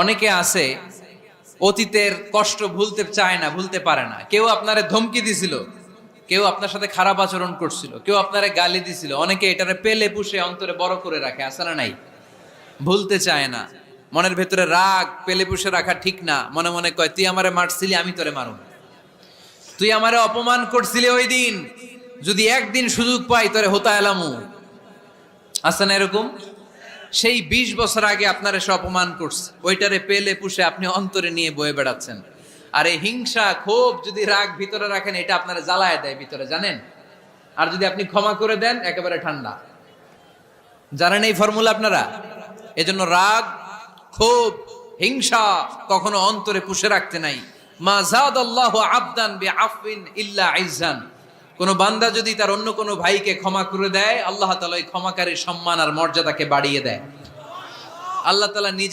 অনেকে আছে অতীতের কষ্ট ভুলতে চায় না, ভুলতে পারে না। কেউ আপনারে ধমকি দিছিল, কেউ আপনার সাথে খারাপ আচরণ করছিল, কেউ আপনারে গালি দিছিল, অনেকে এটারে পেলে পুষে অন্তরে বড় করে রাখে, আছে না নাই? ভুলতে চায় না। মনের ভেতরে রাগ পেলে পুষে রাখা ঠিক না। মনে মনে কয়, তুই আমারে মারছিলি, আমি তোরে মারুম। তুই আমারে অপমান করছিলি ওই দিন, যদি একদিন সুযোগ পাই তোরে হোতা এলামু। আছে না এরকম? সেই 20 বছর আগে আপনার এসে অপমান করছে, ওইটারে পেলে পুষে আপনি অন্তরে নিয়ে বয়ে বেড়াচ্ছেন। আর এই হিংসা ক্ষোভ যদি রাগ ভিতরে রাখেন, এটা আপনারা জ্বালায় দেয় ভিতরে, জানেন? আর যদি আপনি ক্ষমা করে দেন, একেবারে ঠান্ডা। জানেন এই ফর্মুলা আপনারা? এজন্য রাগ, ক্ষোভ, হিংসা কখনো অন্তরে পুষে রাখতে নাই। মা যাদাল্লাহু আবদান বিআফওয়িন ইল্লা ইজ্জান। কোন বান্দা যদি তার অন্য কোন ভাইকে ক্ষমা করে দেয়, আল্লাহ তাআলা ওই ক্ষমাকারীর সম্মান আর মর্যাদাকে বাড়িয়ে দেয়। আল্লাহ তাআলা নিজে